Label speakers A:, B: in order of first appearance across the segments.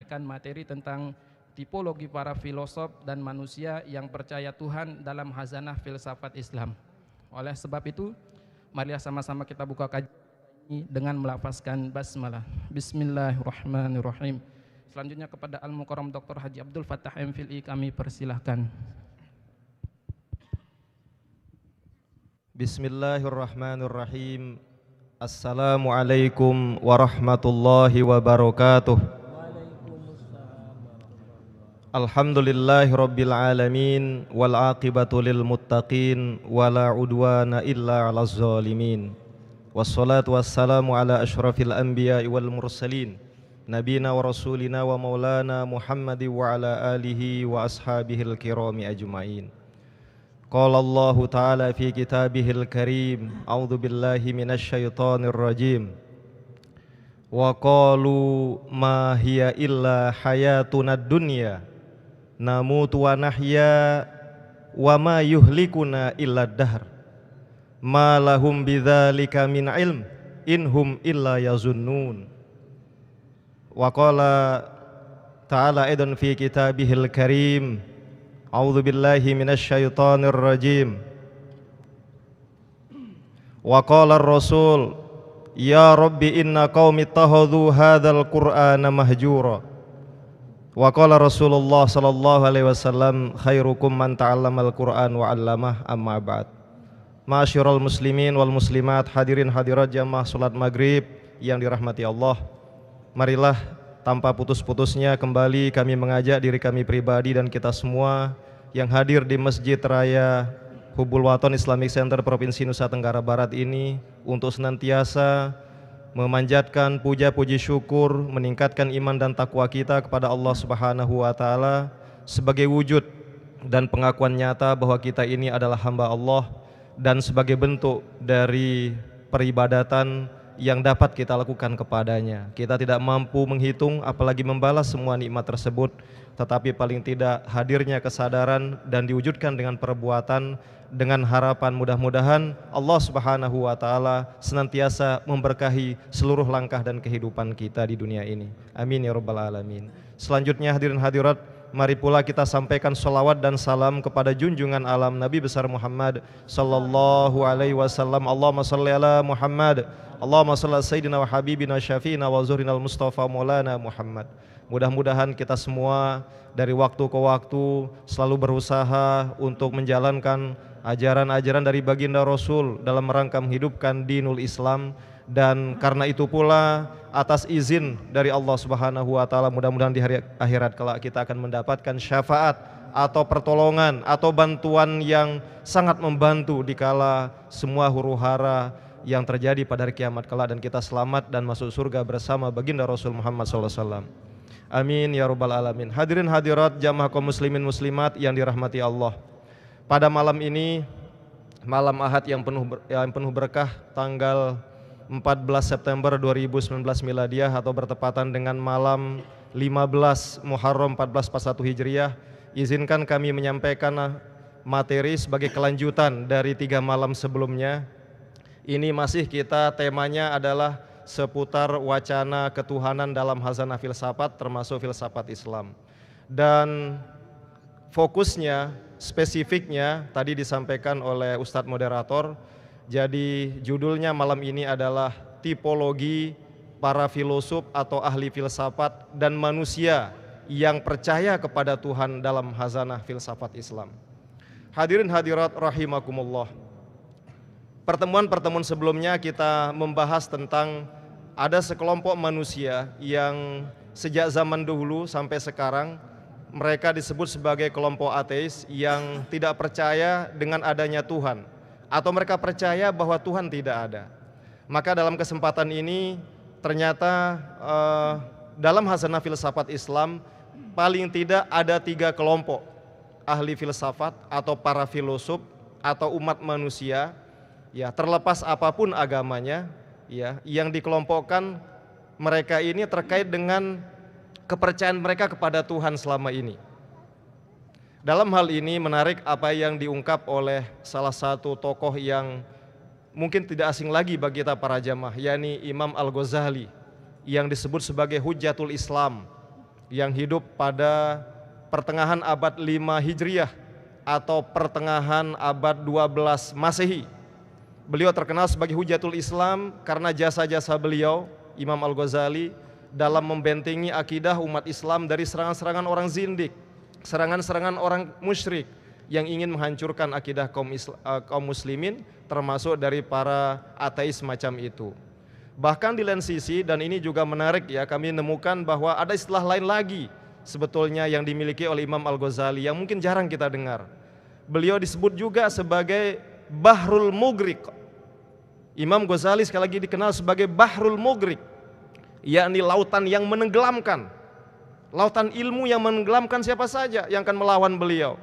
A: memberikan materi tentang tipologi para filosof dan manusia yang percaya Tuhan dalam khazanah filsafat Islam. Oleh sebab itu, marilah sama-sama kita buka kajian ini dengan melafazkan basmalah. Bismillahirrahmanirrahim. Selanjutnya kepada Al-Mukarram Dr. Haji Abdul Fattah MPhilI kami persilahkan.
B: Bismillahirrahmanirrahim. Assalamualaikum warahmatullahi wabarakatuh. Alhamdulillahi rabbil alamin wal aqibatu lil muttaqin wala udwana illa 'alaz zalimin. Wassalatu wassalamu ala asyrafil anbiya'i wal mursalin nabiyina wa rasulina wa maulana Muhammadi wa ala alihi wa ashabihil kirami ajma'in. Qala Allahu ta'ala fi kitabihil karim, a'udzu billahi minasy syaithanir rajim. Wa qalu ma hiya illa hayatunad dunya namutu wa nahya wa ma yuhlikuna illa dahr ma lahum bidzalika min ilm inhum illa yazunnun. Wa qala ta'ala aidan fi kitabihil karim, a'udzu billahi minasy syaithanir rajim. Wa qala ar-rasul ya rabbi inna qaumi ittakhadhu hadzal qur'ana mahjura. Wa qala Rasulullah sallallahu alaihi wasallam khairukum man ta'allamal Qur'an wa 'allamah, amma ba'd. Ma'asyiral muslimin wal muslimat, hadirin hadirat jamaah salat maghrib yang dirahmati Allah. Marilah tanpa putus-putusnya kembali kami mengajak diri kami pribadi dan kita semua yang hadir di Masjid Raya Hubul Waton Islamic Center Provinsi Nusa Tenggara Barat ini untuk senantiasa memanjatkan puja-puji syukur, meningkatkan iman dan takwa kita kepada Allah Subhanahu wa taala sebagai wujud dan pengakuan nyata bahwa kita ini adalah hamba Allah dan sebagai bentuk dari peribadatan yang dapat kita lakukan kepadanya. Kita tidak mampu menghitung apalagi membalas semua nikmat tersebut, tetapi paling tidak hadirnya kesadaran dan diwujudkan dengan perbuatan, dengan harapan mudah-mudahan Allah Subhanahu wa taala senantiasa memberkahi seluruh langkah dan kehidupan kita di dunia ini. Amin ya rabbal alamin. Selanjutnya hadirin hadirat, mari pula kita sampaikan sholawat dan salam kepada junjungan alam Nabi besar Muhammad sallallahu alaihi wasallam. Allahumma shalli ala Muhammad, Allahumma shalli ala sayyidina wa habibina syafi'ina wa zuhrinal mustafa maulana Muhammad. Mudah-mudahan kita semua dari waktu ke waktu selalu berusaha untuk menjalankan ajaran-ajaran dari baginda Rasul dalam rangka menghidupkan dinul Islam, dan karena itu pula atas izin dari Allah Subhanahu wa taala mudah-mudahan di hari akhirat kelak kita akan mendapatkan syafaat atau pertolongan atau bantuan yang sangat membantu dikala semua huru-hara yang terjadi pada hari kiamat kelak dan kita selamat dan masuk surga bersama baginda Rasul Muhammad SAW. Amin ya rabbal alamin. Hadirin hadirat jamaah kaum muslimin muslimat yang dirahmati Allah. Pada malam ini, malam Ahad yang penuh berkah, tanggal 14 September 2019 miladiah atau bertepatan dengan malam 15 Muharram 1441 Hijriah, izinkan kami menyampaikan materi sebagai kelanjutan dari 3 malam sebelumnya. Ini masih kita temanya adalah seputar wacana ketuhanan dalam khazanah filsafat termasuk filsafat Islam. Dan fokusnya, spesifiknya tadi disampaikan oleh Ustadz Moderator. Jadi judulnya malam ini adalah tipologi para filosof atau ahli filsafat dan manusia yang percaya kepada Tuhan dalam khazanah filsafat Islam. Hadirin hadirat rahimakumullah. Pertemuan-pertemuan sebelumnya kita membahas tentang ada sekelompok manusia yang sejak zaman dahulu sampai sekarang mereka disebut sebagai kelompok ateis yang tidak percaya dengan adanya Tuhan, atau mereka percaya bahwa Tuhan tidak ada. Maka dalam kesempatan ini ternyata dalam khazanah filsafat Islam paling tidak ada 3 kelompok ahli filsafat atau para filosof atau umat manusia, ya terlepas apapun agamanya, ya yang dikelompokkan mereka ini terkait dengan kepercayaan mereka kepada Tuhan selama ini. Dalam hal ini menarik apa yang diungkap oleh salah satu tokoh yang mungkin tidak asing lagi bagi kita para jamaah, yakni Imam Al-Ghazali yang disebut sebagai Hujjatul Islam yang hidup pada pertengahan abad 5 Hijriah atau pertengahan abad 12 Masehi. Beliau terkenal sebagai Hujatul Islam karena jasa-jasa beliau, Imam Al-Ghazali, dalam membentengi akidah umat Islam dari serangan-serangan orang zindik, serangan-serangan orang musyrik yang ingin menghancurkan akidah kaum muslimin, termasuk dari para ateis semacam itu. Bahkan di lain sisi, dan ini juga menarik ya, kami menemukan bahwa ada istilah lain lagi sebetulnya yang dimiliki oleh Imam Al-Ghazali yang mungkin jarang kita dengar. Beliau disebut juga sebagai Bahrul Mughriq. Imam Ghazali sekali lagi dikenal sebagai Bahrul Mughriq, yakni lautan yang menenggelamkan, lautan ilmu yang menenggelamkan siapa saja yang akan melawan beliau.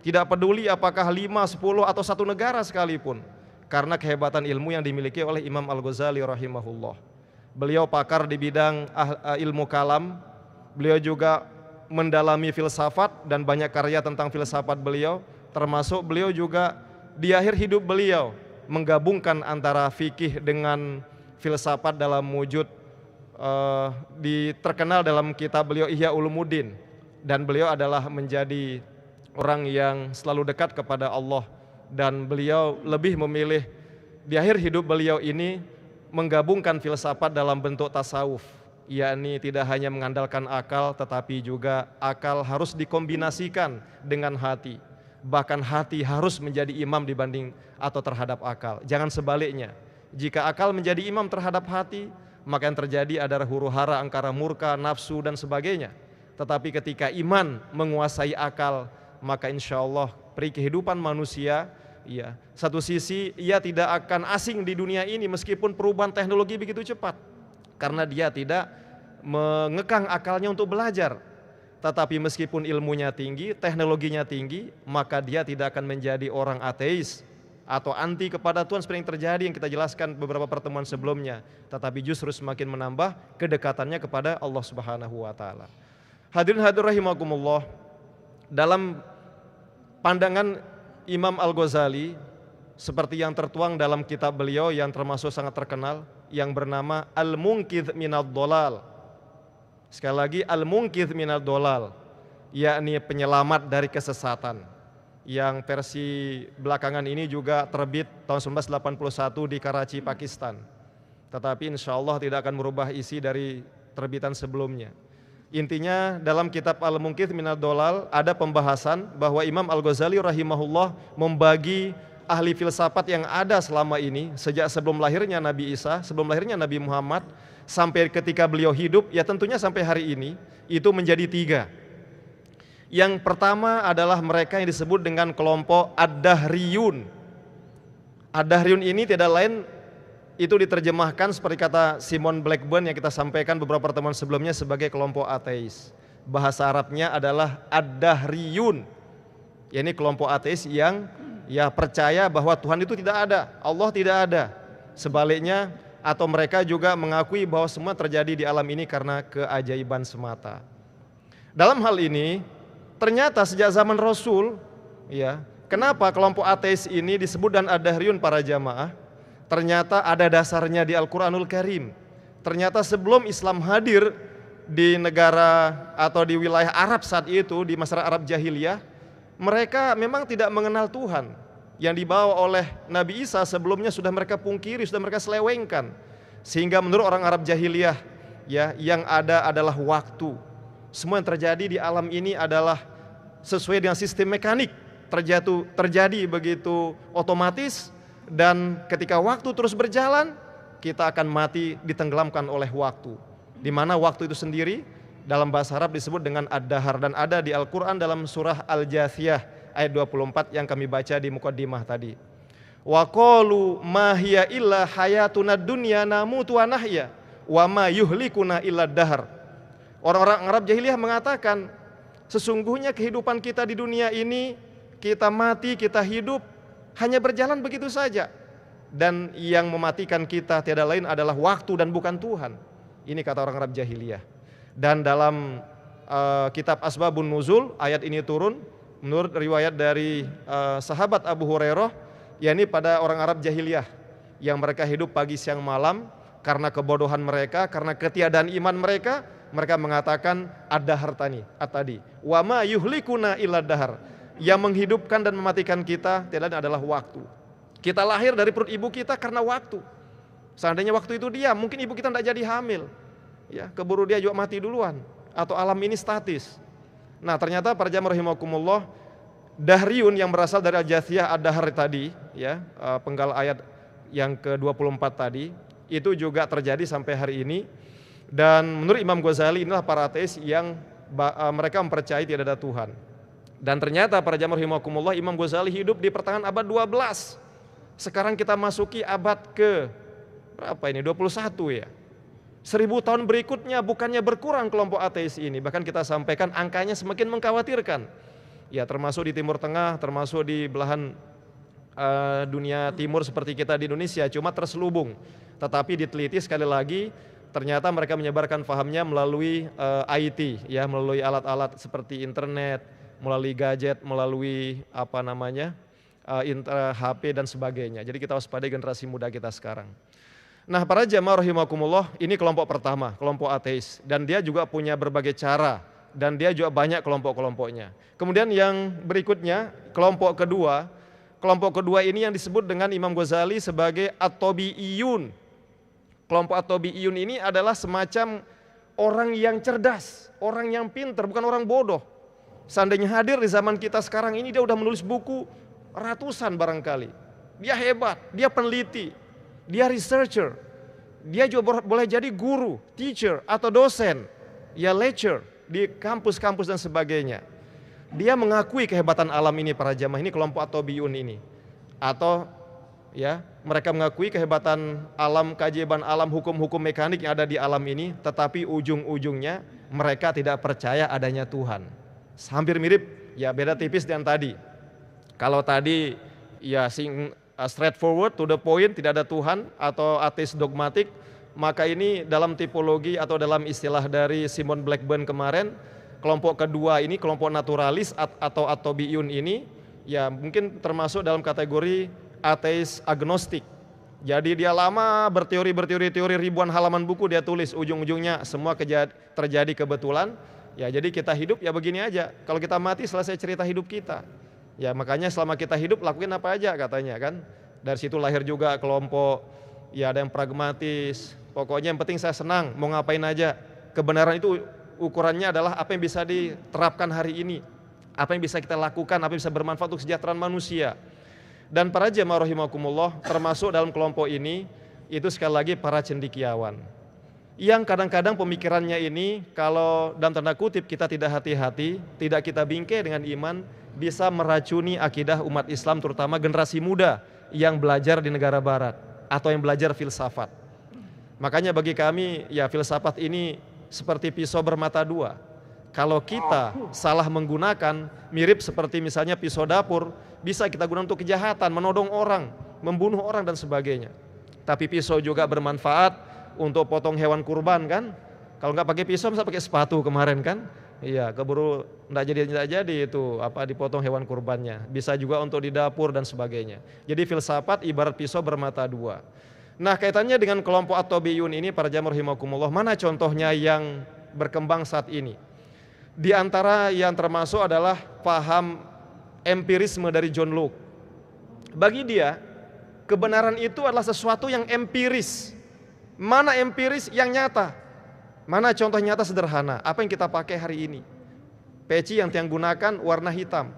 B: Tidak peduli apakah 5, 10 atau 1 negara sekalipun, karena kehebatan ilmu yang dimiliki oleh Imam Al-Ghazali rahimahullah. Beliau pakar di bidang ilmu kalam, beliau juga mendalami filsafat dan banyak karya tentang filsafat beliau, termasuk beliau juga di akhir hidup beliau menggabungkan antara fikih dengan filsafat dalam wujud terkenal dalam kitab beliau Ihya Ulumuddin, dan beliau adalah menjadi orang yang selalu dekat kepada Allah, dan beliau lebih memilih di akhir hidup beliau ini menggabungkan filsafat dalam bentuk tasawuf, yakni tidak hanya mengandalkan akal tetapi juga akal harus dikombinasikan dengan hati. Bahkan hati harus menjadi imam dibanding atau terhadap akal. Jangan sebaliknya. Jika akal menjadi imam terhadap hati, maka yang terjadi adalah huru-hara, angkara murka, nafsu dan sebagainya. Tetapi ketika iman menguasai akal, maka insya Allah peri kehidupan manusia, ya, satu sisi ia tidak akan asing di dunia ini meskipun perubahan teknologi begitu cepat, karena dia tidak mengekang akalnya untuk belajar. Tetapi meskipun ilmunya tinggi, teknologinya tinggi, maka dia tidak akan menjadi orang ateis atau anti kepada Tuhan seperti yang terjadi yang kita jelaskan beberapa pertemuan sebelumnya, tetapi justru semakin menambah kedekatannya kepada Allah Subhanahu wa taala. Hadirin hadirat rahimakumullah, dalam pandangan Imam Al-Ghazali seperti yang tertuang dalam kitab beliau yang termasuk sangat terkenal yang bernama Al-Munqidh Minadh Dhalal. Sekali lagi, Al-Munqidh Minadh Dhalal, yakni penyelamat dari kesesatan, yang versi belakangan ini juga terbit tahun 1981 di Karachi, Pakistan. Tetapi insya Allah tidak akan merubah isi dari terbitan sebelumnya. Intinya dalam kitab Al-Munqidh Minadh Dhalal ada pembahasan bahwa Imam Al-Ghazali rahimahullah membagi ahli filsafat yang ada selama ini sejak sebelum lahirnya Nabi Isa, sebelum lahirnya Nabi Muhammad, sampai ketika beliau hidup, ya tentunya sampai hari ini, itu menjadi 3. Yang pertama adalah mereka yang disebut dengan kelompok Ad-Dahriyun. Ad-Dahriyun ini tidak lain, itu diterjemahkan seperti kata Simon Blackburn yang kita sampaikan beberapa pertemuan sebelumnya sebagai kelompok ateis. Bahasa Arabnya adalah Ad-Dahriyun, yakni kelompok ateis yang ya percaya bahwa Tuhan itu tidak ada, Allah tidak ada. Sebaliknya, atau mereka juga mengakui bahwa semua terjadi di alam ini karena keajaiban semata. Dalam hal ini, ternyata sejak zaman Rasul, ya, kenapa kelompok ateis ini disebut dan Ad-Dahriyun para jamaah? Ternyata ada dasarnya di Al-Quranul Karim. Ternyata sebelum Islam hadir di negara atau di wilayah Arab saat itu, di masyarakat Arab jahiliyah, mereka memang tidak mengenal Tuhan. Yang dibawa oleh Nabi Isa sebelumnya sudah mereka pungkiri, sudah mereka selewengkan. Sehingga menurut orang Arab jahiliyah, ya, yang ada adalah waktu. Semua yang terjadi di alam ini adalah sesuai dengan sistem mekanik, terjadi begitu otomatis, dan ketika waktu terus berjalan, kita akan mati ditenggelamkan oleh waktu. Di mana waktu itu sendiri dalam bahasa Arab disebut dengan ad-dahar, dan ada di Al-Quran dalam surah Al-Jathiyah ayat 24 yang kami baca di muqaddimah tadi. Wa qalu ma hiya illa hayatuna dunya namutu wa nahya wa ma yuhlikuna illa dahar. Orang-orang Arab jahiliyah mengatakan, sesungguhnya kehidupan kita di dunia ini, kita mati, kita hidup, hanya berjalan begitu saja. Dan yang mematikan kita tiada lain adalah waktu dan bukan Tuhan. Ini kata orang Arab jahiliyah. Dan dalam kitab Asbabun Nuzul, ayat ini turun menurut riwayat dari sahabat Abu Hurairah, yakni pada orang Arab jahiliyah yang mereka hidup pagi siang malam karena kebodohan mereka, karena ketiadaan iman mereka,
C: Mereka mengatakan ad-dahar tadi. Wa ma yuhlikuna illa dahar. Yang menghidupkan dan mematikan kita tidak lain adalah waktu. Kita lahir dari perut ibu kita karena waktu. Seandainya waktu itu diam, mungkin ibu kita tidak jadi hamil. Ya, keburu dia juga mati duluan. Atau alam ini statis. Nah, ternyata para jamaah rahimakumullah, dahriyun yang berasal dari al-jathiyah ad-dahar tadi, ya, penggal ayat yang ke-24 tadi, itu juga terjadi sampai hari ini. Dan menurut Imam Ghazali inilah para ateis yang mereka mempercayai tidak ada Tuhan. Dan ternyata para jamaah rahimakumullah, Imam Ghazali hidup di pertengahan abad 12. Sekarang kita masuki abad ke berapa ini? 21 ya. 1000 tahun berikutnya bukannya berkurang kelompok ateis ini, bahkan kita sampaikan angkanya semakin mengkhawatirkan. Ya, termasuk di Timur Tengah, termasuk di belahan dunia timur seperti kita di Indonesia, cuma terselubung. Tetapi diteliti sekali lagi, ternyata mereka menyebarkan fahamnya melalui IT, ya, melalui alat-alat seperti internet, melalui gadget, melalui HP dan sebagainya. Jadi kita waspadai generasi muda kita sekarang. Nah, para jamaah rahimakumullah, ini kelompok pertama, kelompok ateis, dan dia juga punya berbagai cara, dan dia juga banyak kelompok-kelompoknya. Kemudian yang berikutnya, kelompok kedua ini yang disebut dengan Imam Ghazali sebagai at-tabi'iyun. Kelompok at-tabi'iyun ini adalah semacam orang yang cerdas, orang yang pintar, bukan orang bodoh. Seandainya hadir di zaman kita sekarang ini, dia udah menulis buku ratusan barangkali. Dia hebat, dia peneliti, dia researcher, dia juga boleh jadi guru, teacher atau dosen, ya lecturer di kampus-kampus dan sebagainya. Dia mengakui kehebatan alam ini para jamaah, ini kelompok at-tabi'iyun ini. Atau ya, mereka mengakui kehebatan alam, keajaiban alam, hukum-hukum mekanik yang ada di alam ini, tetapi ujung-ujungnya mereka tidak percaya adanya Tuhan. Hampir mirip, ya beda tipis dengan tadi. Kalau tadi ya straightforward, to the point, tidak ada Tuhan atau ateis dogmatik, maka ini dalam tipologi atau dalam istilah dari Simon Blackburn kemarin, kelompok kedua ini, kelompok naturalis atau at-tabi'iyun ini, ya mungkin termasuk dalam kategori ateis agnostik. Jadi dia lama berteori ribuan halaman buku dia tulis, ujung-ujungnya semua terjadi kebetulan. Ya jadi kita hidup ya begini aja, kalau kita mati selesai cerita hidup kita. Ya makanya selama kita hidup lakuin apa aja katanya kan. Dari situ lahir juga kelompok, ya ada yang pragmatis, pokoknya yang penting saya senang, mau ngapain aja. Kebenaran itu ukurannya adalah apa yang bisa diterapkan hari ini, apa yang bisa kita lakukan, apa yang bisa bermanfaat untuk kesejahteraan manusia. Dan para jamaah rahimakumullah, termasuk dalam kelompok ini, itu sekali lagi para cendekiawan. Yang kadang-kadang pemikirannya ini, kalau dalam tanda kutip kita tidak hati-hati, tidak kita bingkai dengan iman, bisa meracuni akidah umat Islam, terutama generasi muda yang belajar di negara barat, atau yang belajar filsafat. Makanya bagi kami, ya filsafat ini seperti pisau bermata dua. Kalau kita salah menggunakan, mirip seperti misalnya pisau dapur, bisa kita gunakan untuk kejahatan, menodong orang, membunuh orang dan sebagainya. Tapi pisau juga bermanfaat untuk potong hewan kurban kan. Kalau nggak pakai pisau bisa pakai sepatu kemarin kan. Iya, keburu nggak jadi itu dipotong hewan kurbannya. Bisa juga untuk di dapur dan sebagainya. Jadi filsafat ibarat pisau bermata dua. Nah, kaitannya dengan kelompok at-tabi'iyun ini para jamaah rahimakumullah, mana contohnya yang berkembang saat ini? Di antara yang termasuk adalah paham empirisme dari John Locke. Bagi dia, kebenaran itu adalah sesuatu yang empiris. Mana empiris yang nyata? Mana contoh nyata sederhana? Apa yang kita pakai hari ini? Peci yang tiang gunakan warna hitam.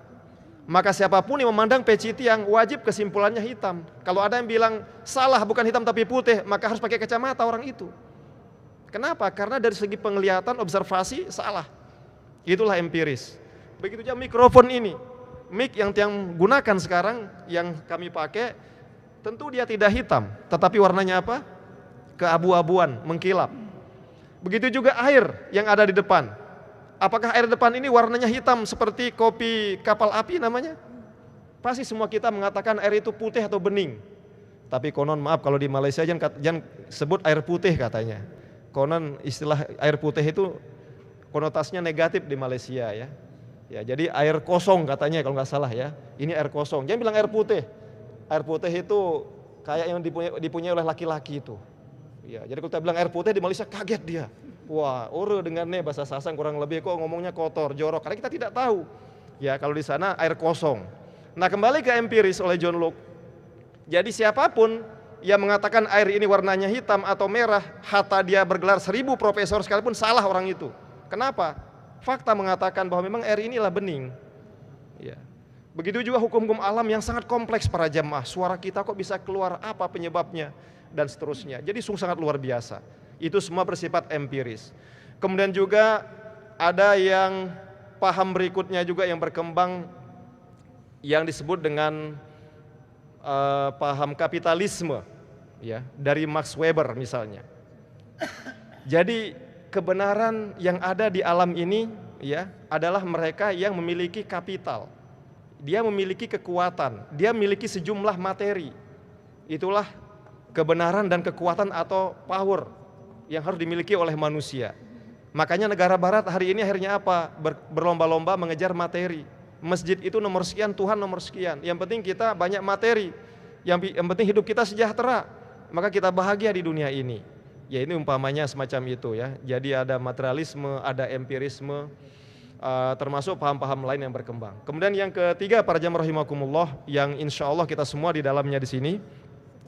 C: Maka siapapun yang memandang peci tiang wajib kesimpulannya hitam. Kalau ada yang bilang salah bukan hitam tapi putih, maka harus pakai kacamata orang itu. Kenapa? Karena dari segi penglihatan, observasi salah. Itulah empiris. Begitu juga mikrofon ini. Mic yang tiang gunakan sekarang, yang kami pakai, tentu dia tidak hitam, tetapi warnanya apa? Keabu-abuan, mengkilap. Begitu juga air yang ada di depan. Apakah air depan ini warnanya hitam seperti kopi kapal api namanya? Pasti semua kita mengatakan air itu putih atau bening. Tapi konon maaf kalau di Malaysia jangan sebut air putih katanya. Konon istilah air putih itu konotasinya negatif di Malaysia ya. Ya jadi air kosong katanya kalau nggak salah ya. Ini air kosong. Jangan bilang air putih. Air putih itu kayak yang dipunyai oleh laki-laki itu. Ya, jadi kalau kita bilang air putih di Malaysia kaget dia. Wah, ore dengan ne bahasa Sasak kurang lebih kok ngomongnya kotor, jorok, karena kita tidak tahu. Ya, kalau di sana air kosong. Nah, kembali ke empiris oleh John Locke. Jadi siapapun yang mengatakan air ini warnanya hitam atau merah, hatta dia bergelar 1000 profesor sekalipun, salah orang itu. Kenapa? Fakta mengatakan bahwa memang air inilah bening. Ya. Begitu juga hukum-hukum alam yang sangat kompleks para jamaah. Suara kita kok bisa keluar, apa penyebabnya, dan seterusnya. Jadi sungguh sangat luar biasa. Itu semua bersifat empiris. Kemudian juga ada yang paham berikutnya juga yang berkembang, yang disebut dengan paham kapitalisme, ya, dari Max Weber misalnya. Jadi kebenaran yang ada di alam ini, ya, adalah mereka yang memiliki kapital. Dia memiliki kekuatan, dia memiliki sejumlah materi. Itulah kebenaran dan kekuatan atau power yang harus dimiliki oleh manusia. Makanya negara barat hari ini akhirnya apa? Berlomba-lomba mengejar materi. Masjid itu nomor sekian, Tuhan nomor sekian. Yang penting kita banyak materi, yang penting hidup kita sejahtera, maka kita bahagia di dunia ini. Ya, ini umpamanya semacam itu, ya. Jadi ada materialisme, ada empirisme, termasuk paham-paham lain yang berkembang. Kemudian yang ketiga para jamaah rahimakumullah, yang insya Allah kita semua di dalamnya di sini,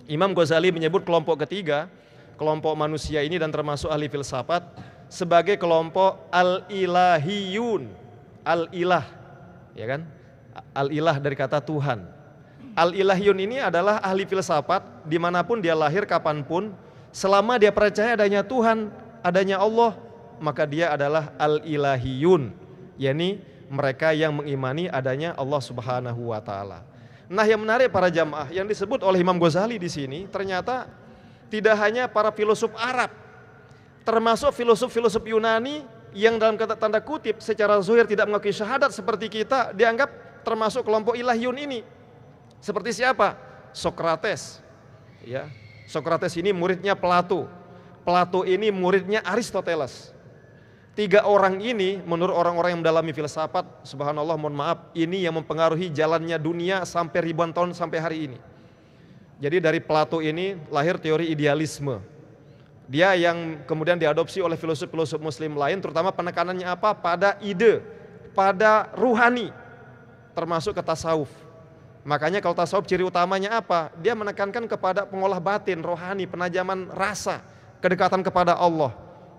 C: Imam Ghazali menyebut kelompok ketiga, kelompok manusia ini dan termasuk ahli filsafat, sebagai kelompok al-ilahiyun. Al-ilah, ya kan? Al-ilah dari kata Tuhan. Al-ilahiyun ini adalah ahli filsafat dimanapun dia lahir, kapanpun, selama dia percaya adanya Tuhan, adanya Allah, maka dia adalah al-ilahiyun, yakni mereka yang mengimani adanya Allah Subhanahu wa taala. Nah, yang menarik para jamaah, yang disebut oleh Imam Ghazali di sini ternyata tidak hanya para filosof Arab, termasuk filosof-filosof Yunani yang dalam kata tanda kutip secara zahir tidak mengakui syahadat seperti kita, dianggap termasuk kelompok ilahiyun ini. Seperti siapa? Sokrates. Ya, Sokrates ini muridnya Plato. Plato ini muridnya Aristoteles. Tiga orang ini menurut orang-orang yang mendalami filsafat, subhanallah, mohon maaf, ini yang mempengaruhi jalannya dunia sampai ribuan tahun sampai hari ini. Jadi dari Plato ini lahir teori idealisme. Dia yang kemudian diadopsi oleh filosof-filosof muslim lain, terutama penekanannya apa? Pada ide, pada ruhani, termasuk ke tasawuf. Makanya kalau tasawuf ciri utamanya apa? Dia menekankan kepada pengolah batin, rohani, penajaman rasa, kedekatan kepada Allah.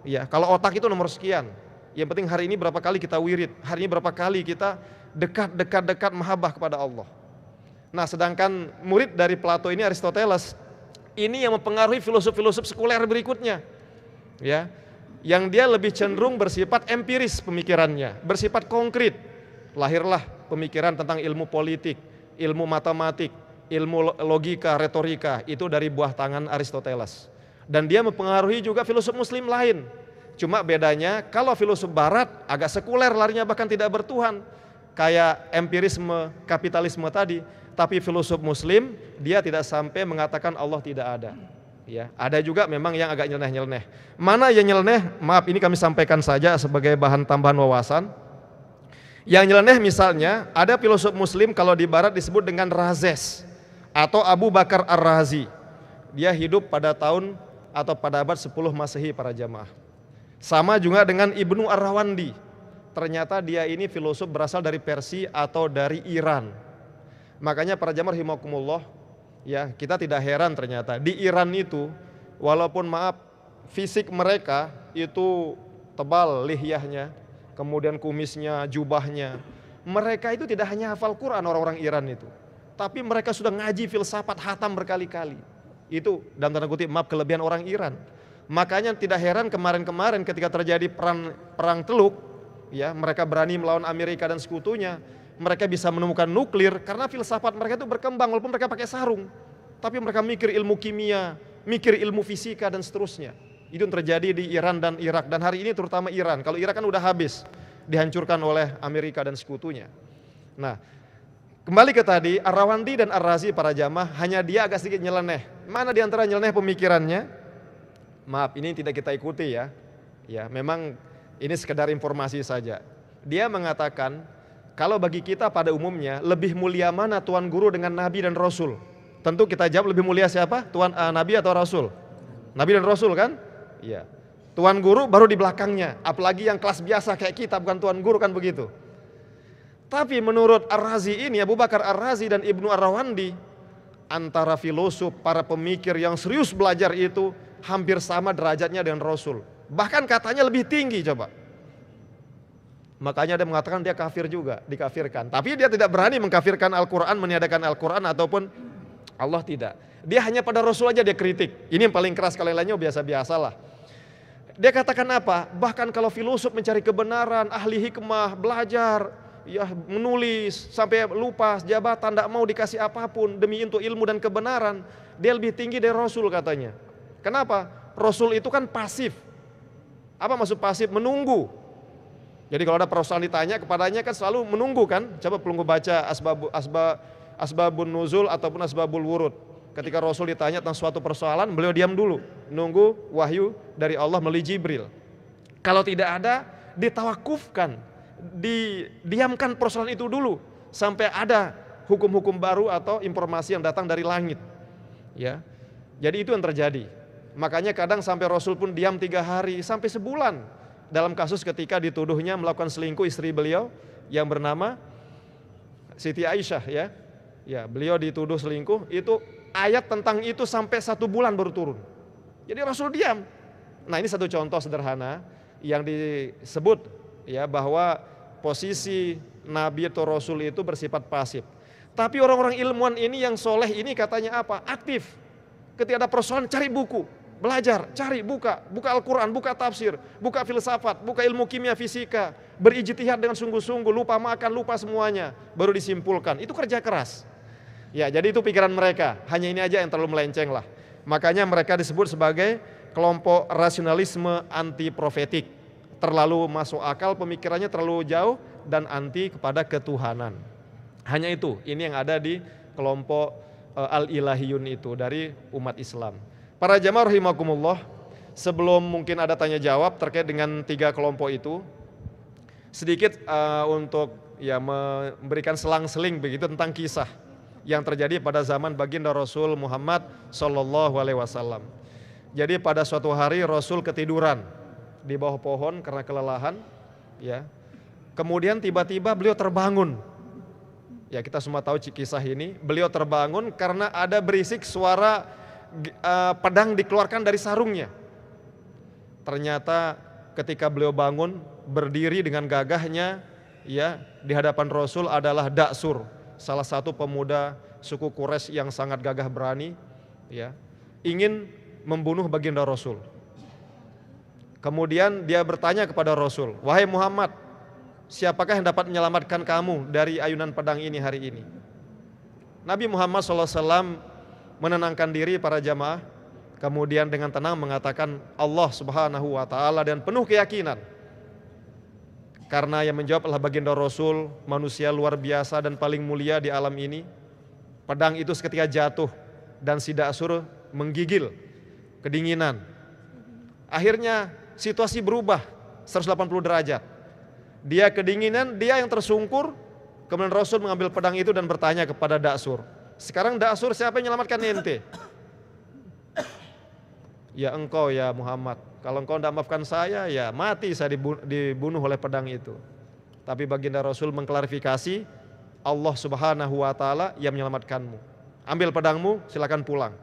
C: Ya, kalau otak itu nomor sekian. Yang penting hari ini berapa kali kita wirid, hari ini berapa kali kita dekat mahabbah kepada Allah. Nah, sedangkan murid dari Plato ini Aristoteles, ini yang mempengaruhi filosof-filosof sekuler berikutnya. Ya, yang dia lebih cenderung bersifat empiris pemikirannya, bersifat konkret. Lahirlah pemikiran tentang ilmu politik, ilmu matematik, ilmu logika, retorika, itu dari buah tangan Aristoteles. Dan dia mempengaruhi juga filosof muslim lain. Cuma bedanya kalau filosof barat agak sekuler, larinya bahkan tidak bertuhan, kayak empirisme, kapitalisme tadi. Tapi filosof muslim dia tidak sampai mengatakan Allah tidak ada. Ya, ada juga memang yang agak nyeleneh-nyeleneh. Mana yang nyeleneh? Maaf, ini kami sampaikan saja sebagai bahan tambahan wawasan. Yang nyeleneh misalnya ada filosof muslim kalau di barat disebut dengan Razes atau Abu Bakar Ar-Razi. Dia hidup pada tahun atau pada abad 10 Masehi para jamaah. Sama juga dengan Ibnu Ar-Rawandi. Ternyata dia ini filosof berasal dari Persia atau dari Iran. Makanya para jamaah rahimakumullah, ya, kita tidak heran ternyata di Iran itu walaupun maaf fisik mereka itu tebal lihyahnya, kemudian kumisnya, jubahnya, mereka itu tidak hanya hafal Quran orang-orang Iran itu, tapi mereka sudah ngaji filsafat hatam berkali-kali. Itu dalam tanda kutip maaf kelebihan orang Iran. Makanya tidak heran kemarin-kemarin ketika terjadi perang Teluk, ya, mereka berani melawan Amerika dan sekutunya. Mereka bisa menemukan nuklir karena filsafat mereka itu berkembang walaupun mereka pakai sarung. Tapi mereka mikir ilmu kimia, mikir ilmu fisika dan seterusnya. Itu yang terjadi di Iran dan Irak, dan hari ini terutama Iran. Kalau Irak kan udah habis, dihancurkan oleh Amerika dan sekutunya. Nah, kembali ke tadi, Ar-Rawandi dan Ar-Razi para jamaah, hanya dia agak sedikit nyeleneh. Mana di antara nyeleneh pemikirannya? Maaf, ini tidak kita ikuti ya. Ya, memang ini sekedar informasi saja. Dia mengatakan, kalau bagi kita pada umumnya lebih mulia mana Tuan Guru dengan Nabi dan Rasul? Tentu kita jawab lebih mulia siapa? Nabi atau Rasul? Nabi dan Rasul kan? Iya. Tuan guru baru di belakangnya, apalagi yang kelas biasa kayak kita, bukan tuan guru kan begitu. Tapi menurut Ar-Razi ini, Abu Bakar Ar-Razi dan Ibnu Ar-Rawandi, antara filosof, para pemikir yang serius belajar itu hampir sama derajatnya dengan Rasul. Bahkan katanya lebih tinggi coba. Makanya dia mengatakan dia kafir juga, dikafirkan. Tapi dia tidak berani mengkafirkan Al-Quran, meniadakan Al-Quran ataupun Allah tidak. Dia hanya pada Rasul aja dia kritik. Ini yang paling keras, kalau lainnya biasa-biasalah. Dia katakan apa? Bahkan kalau filosof mencari kebenaran, ahli hikmah, belajar, ya menulis, sampai lupa jabatan, tidak mau dikasih apapun demi untuk ilmu dan kebenaran, dia lebih tinggi dari Rasul katanya. Kenapa? Rasul itu kan pasif. Apa maksud pasif? Menunggu. Jadi kalau ada persoalan ditanya kepadanya kan selalu menunggu kan. Coba pelunggu baca asbabun nuzul ataupun asbabul wurud. Ketika Rasul ditanya tentang suatu persoalan, beliau diam dulu, nunggu wahyu dari Allah melalui Jibril. Kalau tidak ada, ditawakufkan, didiamkan persoalan itu dulu sampai ada hukum-hukum baru atau informasi yang datang dari langit. Ya, jadi itu yang terjadi. Makanya kadang sampai Rasul pun diam 3 hari sampai sebulan dalam kasus ketika dituduhnya melakukan selingkuh istri beliau yang bernama Siti Aisyah ya. Ya, beliau dituduh selingkuh, itu ayat tentang itu sampai 1 bulan baru turun. Jadi Rasul diam. Nah, ini satu contoh sederhana yang disebut ya bahwa posisi Nabi atau Rasul itu bersifat pasif. Tapi orang-orang ilmuwan ini yang soleh ini katanya apa? Aktif. Ketika ada persoalan cari buku, belajar, cari, buka Al-Quran, buka tafsir, buka filsafat, buka ilmu kimia fisika, berijtihad dengan sungguh-sungguh, lupa makan, lupa semuanya, baru disimpulkan. Itu kerja keras. Ya, jadi itu pikiran mereka, hanya ini aja yang terlalu melenceng lah. Makanya mereka disebut sebagai kelompok rasionalisme anti profetik. Terlalu masuk akal, pemikirannya terlalu jauh dan anti kepada ketuhanan. Hanya itu, ini yang ada di kelompok al-ilahiyun itu dari umat Islam. Para jamaah rahimakumullah, sebelum mungkin ada tanya jawab terkait dengan 3 kelompok itu, sedikit untuk ya memberikan selang-seling begitu tentang kisah yang terjadi pada zaman baginda Rasul Muhammad SAW. Jadi pada suatu hari Rasul ketiduran di bawah pohon karena kelelahan, ya. Kemudian tiba-tiba beliau terbangun. Ya, kita semua tahu kisah ini. Beliau terbangun karena ada berisik suara pedang dikeluarkan dari sarungnya. Ternyata ketika beliau bangun berdiri dengan gagahnya, ya, di hadapan Rasul adalah Da'sur, salah satu pemuda suku Quraisy yang sangat gagah berani, ya, ingin membunuh baginda Rasul. Kemudian dia bertanya kepada Rasul, "Wahai Muhammad, siapakah yang dapat menyelamatkan kamu dari ayunan pedang ini hari ini?" Nabi Muhammad SAW menenangkan diri para jamaah, kemudian dengan tenang mengatakan Allah Subhanahu wa Ta'ala dan penuh keyakinan. Karena yang menjawab adalah baginda Rasul, manusia luar biasa dan paling mulia di alam ini. Pedang itu seketika jatuh dan si Da'sur menggigil kedinginan. Akhirnya situasi berubah 180 derajat. Dia kedinginan, dia yang tersungkur. Kemudian Rasul mengambil pedang itu dan bertanya kepada Da'sur, "Sekarang Da'sur, siapa yang menyelamatkan ente?" "Ya engkau ya Muhammad. Kalau engkau tidak maafkan saya, ya mati saya dibunuh oleh pedang itu." Tapi baginda Rasul mengklarifikasi, Allah Subhanahu wa Ta'ala yang menyelamatkanmu. Ambil pedangmu, silakan pulang.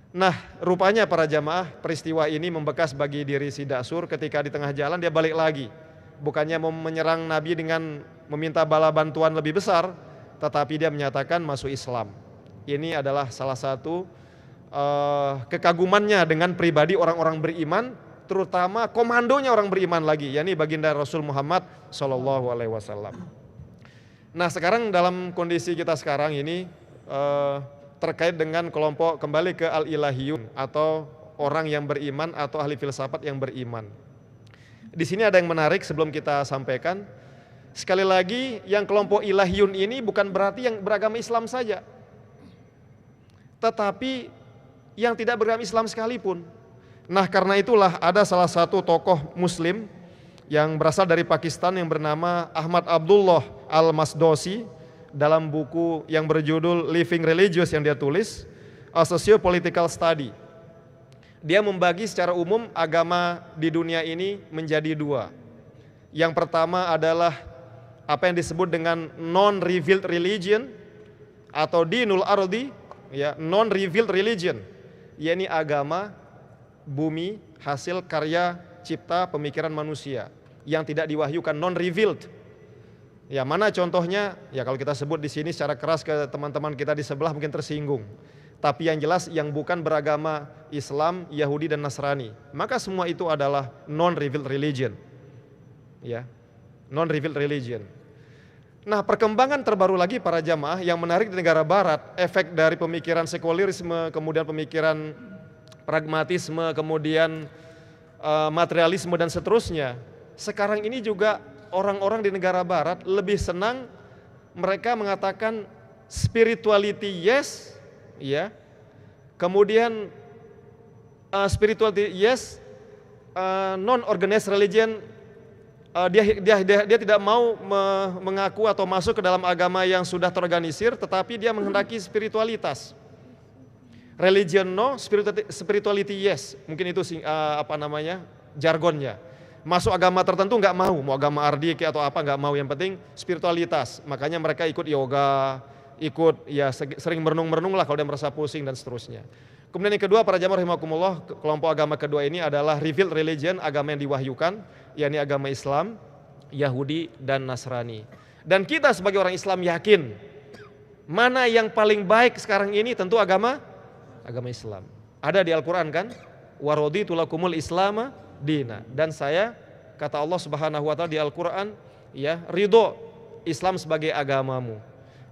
C: Nah, rupanya para jamaah, peristiwa ini membekas bagi diri si Da'sur. Ketika di tengah jalan dia balik lagi. Bukannya mau menyerang Nabi dengan meminta bala bantuan lebih besar, tetapi dia menyatakan masuk Islam. Ini adalah salah satu kekagumannya dengan pribadi orang-orang beriman, terutama komandonya orang beriman lagi, yakni baginda Rasul Muhammad SAW. Nah, sekarang dalam kondisi kita sekarang ini terkait dengan kelompok kembali ke al-ilahiyun atau orang yang beriman atau ahli filsafat yang beriman. Di sini ada yang menarik sebelum kita sampaikan. Sekali lagi, yang kelompok ilahiyun ini bukan berarti yang beragama Islam saja, tetapi yang tidak beragama Islam sekalipun. Nah, karena itulah ada salah satu tokoh muslim yang berasal dari Pakistan yang bernama Ahmad Abdullah Al-Masdosi, dalam buku yang berjudul Living Religious yang dia tulis, A Sociopolitical Study. Dia membagi secara umum agama di dunia ini menjadi dua. Yang pertama adalah apa yang disebut dengan non-revealed religion atau dinul ardi, ya, non-revealed religion, yakni agama bumi hasil karya cipta pemikiran manusia yang tidak diwahyukan, non-revealed. Ya, mana contohnya? Ya, kalau kita sebut di sini secara keras ke teman-teman kita di sebelah mungkin tersinggung. Tapi yang jelas yang bukan beragama Islam, Yahudi dan Nasrani, maka semua itu adalah non-revealed religion. Ya, non-revealed religion. Nah, perkembangan terbaru lagi para jamaah yang menarik di negara barat, efek dari pemikiran sekulerisme, kemudian pemikiran pragmatisme, kemudian materialisme dan seterusnya. Sekarang ini juga orang-orang di negara barat lebih senang, mereka mengatakan spirituality yes, ya. Kemudian spirituality yes, non-organized religion, dia tidak mau mengaku atau masuk ke dalam agama yang sudah terorganisir, tetapi dia menghendaki spiritualitas. Religion no, spirituality yes, mungkin itu jargonnya. Masuk agama tertentu nggak mau agama Ardiki atau apa nggak mau, yang penting spiritualitas. Makanya mereka ikut yoga, ikut ya sering merenung-merenung lah kalau dia merasa pusing dan seterusnya. Kemudian yang kedua para jamaah rahimakumullah, kelompok agama kedua ini adalah revealed religion, agama yang diwahyukan, yakni agama Islam, Yahudi dan Nasrani. Dan kita sebagai orang Islam yakin mana yang paling baik sekarang ini, tentu agama Islam. Ada di Al-Qur'an kan? Wa raditu lakumul islama dina. Dan saya, kata Allah Subhanahu wa taala di Al-Qur'an, ya, ridho Islam sebagai agamamu.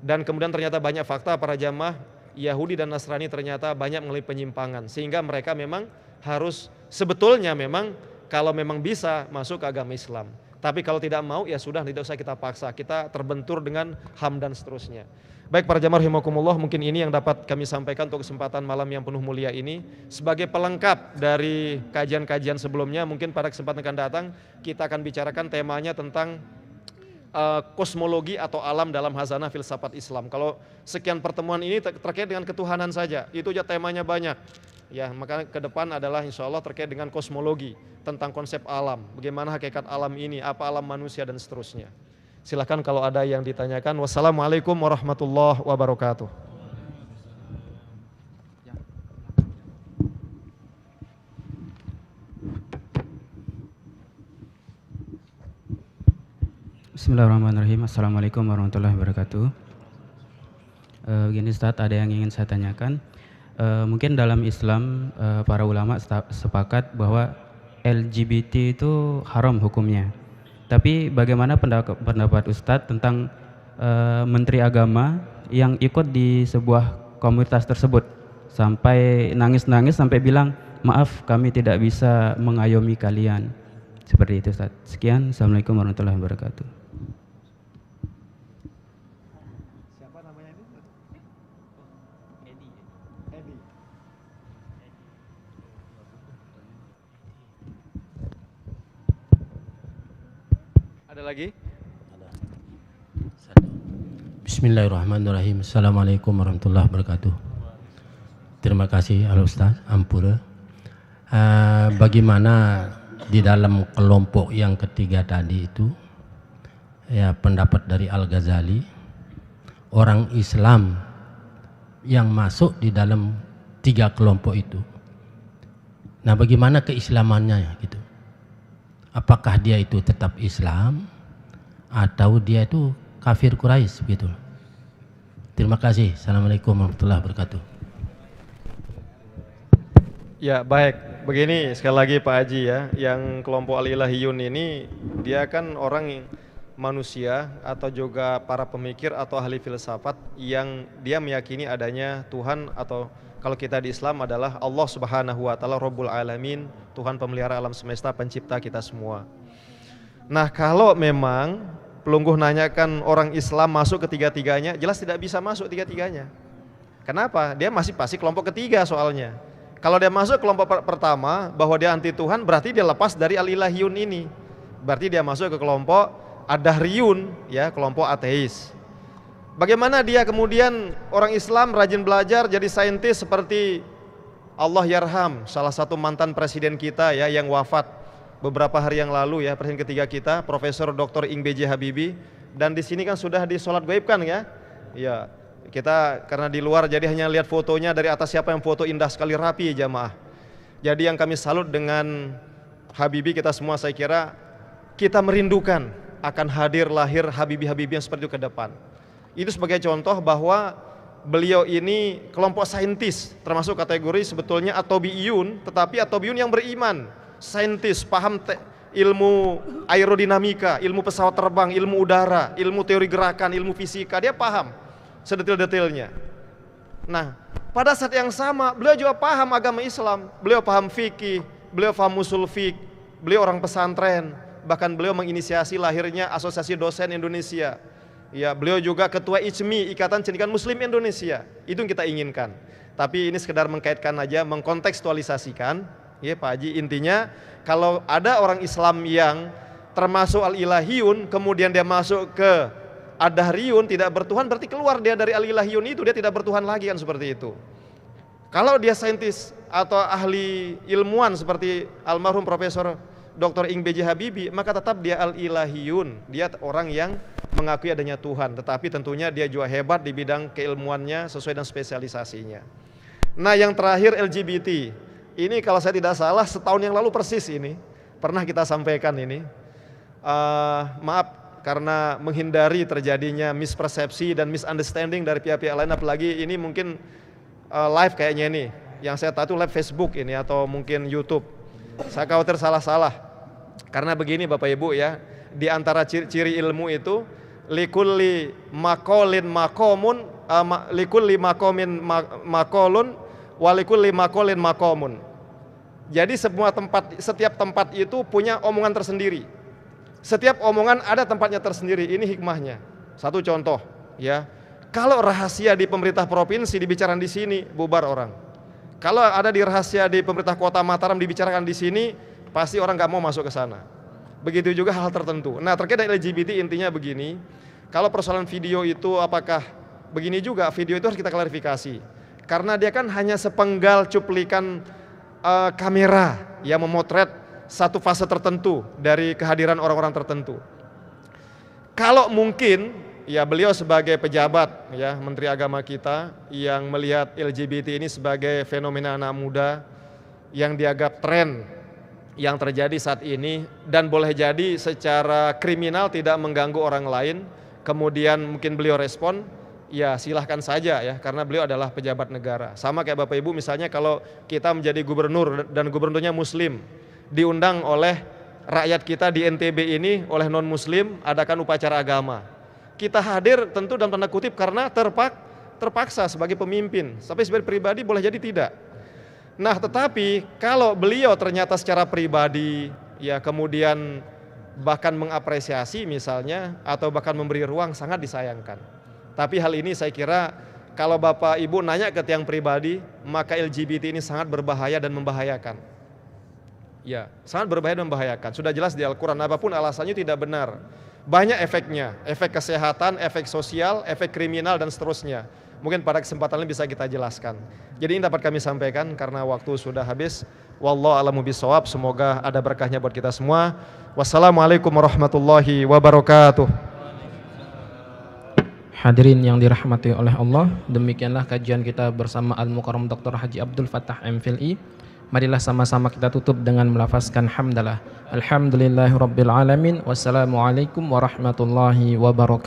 C: Dan kemudian ternyata banyak fakta para jamaah, Yahudi dan Nasrani ternyata banyak mengalami penyimpangan, sehingga mereka memang harus sebetulnya memang kalau memang bisa masuk ke agama Islam. Tapi kalau tidak mau ya sudah, tidak usah kita paksa, kita terbentur dengan HAM dan seterusnya. Baik para jamaah rahimakumullah, mungkin ini yang dapat kami sampaikan untuk kesempatan malam yang penuh mulia ini. Sebagai pelengkap dari kajian-kajian sebelumnya, mungkin pada kesempatan akan datang kita akan bicarakan temanya tentang kosmologi atau alam dalam hazanah filsafat Islam. Kalau sekian pertemuan ini terkait dengan ketuhanan saja, itu aja temanya banyak. Ya, maka ke depan adalah insya Allah terkait dengan kosmologi, tentang konsep alam, bagaimana hakikat alam ini, apa alam manusia dan seterusnya. Silakan kalau ada yang ditanyakan. Wassalamualaikum warahmatullahi wabarakatuh.
D: Bismillahirrahmanirrahim. Assalamualaikum warahmatullahi wabarakatuh. Begini Ustadz, ada yang ingin saya tanyakan. Mungkin dalam Islam para ulama sepakat bahwa LGBT itu haram hukumnya. Tapi bagaimana pendapat Ustadz tentang menteri agama yang ikut di sebuah komunitas tersebut sampai nangis-nangis sampai bilang, maaf kami tidak bisa mengayomi kalian. Seperti itu Ustadz. Sekian, Assalamualaikum warahmatullahi wabarakatuh.
C: Ada lagi?
E: Bismillahirrahmanirrahim. Assalamualaikum warahmatullahi wabarakatuh. Terima kasih Al-Ustaz Ampura. Bagaimana di dalam kelompok yang ketiga tadi itu, ya, pendapat dari Al-Ghazali, orang Islam yang masuk di dalam tiga kelompok itu. Nah, bagaimana keislamannya gitu? Apakah dia itu tetap Islam atau dia itu kafir Quraisy begitu? Terima kasih. Assalamualaikum warahmatullahi wabarakatuh.
C: Ya, baik. Begini sekali lagi Pak Haji ya, yang kelompok Al-Ilahiyun ini dia kan orang manusia atau juga para pemikir atau ahli filsafat yang dia meyakini adanya Tuhan, atau kalau kita di Islam adalah Allah Subhanahu wa taala Rabbul Alamin, Tuhan pemelihara alam semesta, pencipta kita semua. Nah, kalau memang pelungguh nanyakan orang Islam masuk ke tiga-tiganya, jelas tidak bisa masuk tiga-tiganya. Kenapa? Dia masih pasti kelompok ketiga soalnya. Kalau dia masuk kelompok pertama bahwa dia anti Tuhan, berarti dia lepas dari Al-Ilahiyun ini. Berarti dia masuk ke kelompok Ad-Dahriyun, ya, kelompok ateis. Bagaimana dia kemudian orang Islam rajin belajar jadi saintis seperti Allah yarham salah satu mantan presiden kita ya yang wafat beberapa hari yang lalu ya, presiden ketiga kita, Profesor Dr. Ing B.J. Habibie. Dan di sini kan sudah disolat gaibkan ya. Ya, kita karena di luar jadi hanya lihat fotonya dari atas, siapa yang foto indah sekali, rapi jamaah. Jadi yang kami salut dengan Habibie, kita semua saya kira kita merindukan akan hadir lahir Habibie-Habibie yang seperti itu ke depan. Itu sebagai contoh bahwa beliau ini kelompok saintis, termasuk kategori sebetulnya atobiyun, tetapi atobiyun yang beriman, saintis, paham ilmu aerodinamika, ilmu pesawat terbang, ilmu udara, ilmu teori gerakan, ilmu fisika, dia paham sedetil-detilnya. Nah, pada saat yang sama beliau juga paham agama Islam, beliau paham fikih, beliau paham usul fiqh, beliau orang pesantren, bahkan beliau menginisiasi lahirnya Asosiasi Dosen Indonesia. Ya, beliau juga ketua ICMI, Ikatan Cendekiawan Muslim Indonesia. Itu yang kita inginkan. Tapi ini sekedar mengkaitkan aja, mengkontekstualisasikan. Ya Pak Haji, intinya kalau ada orang Islam yang termasuk al-ilahiyun, kemudian dia masuk ke ad-dahriyun, tidak bertuhan, berarti keluar dia dari al-ilahiyun itu, dia tidak bertuhan lagi kan, seperti itu. Kalau dia saintis atau ahli ilmuwan seperti almarhum Profesor Dr. Ing B.J. Habibie, maka tetap dia al-ilahiyun, dia orang yang mengakui adanya Tuhan, tetapi tentunya dia juga hebat di bidang keilmuannya sesuai dengan spesialisasinya. Nah, yang terakhir LGBT, ini kalau saya tidak salah setahun yang lalu persis ini pernah kita sampaikan ini. Maaf karena menghindari terjadinya mispersepsi dan misunderstanding dari pihak-pihak lain, apalagi ini mungkin live kayaknya ini, yang saya tahu itu live Facebook ini atau mungkin YouTube. Saya khawatir salah-salah. Karena begini Bapak Ibu ya, di antara ciri-ciri ilmu itu likulli makolin makomun, likulli makomin makolun, walikulli makolin makomun. Jadi setiap tempat itu punya omongan tersendiri. Setiap omongan ada tempatnya tersendiri. Ini hikmahnya. Satu contoh ya, kalau rahasia di pemerintah provinsi dibicarakan di sini, bubar orang. Kalau ada di rahasia di pemerintah kota Mataram dibicarakan di sini, pasti orang nggak mau masuk ke sana. Begitu juga hal tertentu. Nah, terkait dengan LGBT intinya begini, kalau persoalan video itu apakah begini juga, video itu harus kita klarifikasi. Karena dia kan hanya sepenggal cuplikan kamera yang memotret satu fase tertentu dari kehadiran orang-orang tertentu. Kalau mungkin ya beliau sebagai pejabat ya Menteri Agama kita yang melihat LGBT ini sebagai fenomena anak muda yang dianggap tren yang terjadi saat ini dan boleh jadi secara kriminal tidak mengganggu orang lain, kemudian mungkin beliau respon, ya silahkan saja ya, karena beliau adalah pejabat negara. Sama kayak Bapak Ibu misalnya kalau kita menjadi gubernur dan gubernurnya muslim, diundang oleh rakyat kita di NTB ini oleh non muslim adakan upacara agama. Kita hadir tentu dalam tanda kutip karena terpaksa sebagai pemimpin, tapi sebagai pribadi boleh jadi tidak. Nah, tetapi kalau beliau ternyata secara pribadi ya kemudian bahkan mengapresiasi misalnya atau bahkan memberi ruang, sangat disayangkan. Tapi hal ini saya kira kalau Bapak Ibu nanya ke tiang pribadi, maka LGBT ini sangat berbahaya dan membahayakan. Ya, sangat berbahaya dan membahayakan. Sudah jelas di Al-Quran, apapun alasannya tidak benar. Banyak efeknya, efek kesehatan, efek sosial, efek kriminal dan seterusnya. Mungkin pada kesempatan ini bisa kita jelaskan. Jadi ini dapat kami sampaikan karena waktu sudah habis. Wallahu a'lamu bishawab. Semoga ada berkahnya buat kita semua. Wassalamualaikum warahmatullahi wabarakatuh.
A: Hadirin yang dirahmati oleh Allah, demikianlah kajian kita bersama Al-Mukarram Dr. Haji Abdul Fattah MPhilI. Marilah sama-sama kita tutup dengan melafazkan hamdalah. Alhamdulillahirabbil alamin. Wassalamualaikum warahmatullahi wabarakatuh.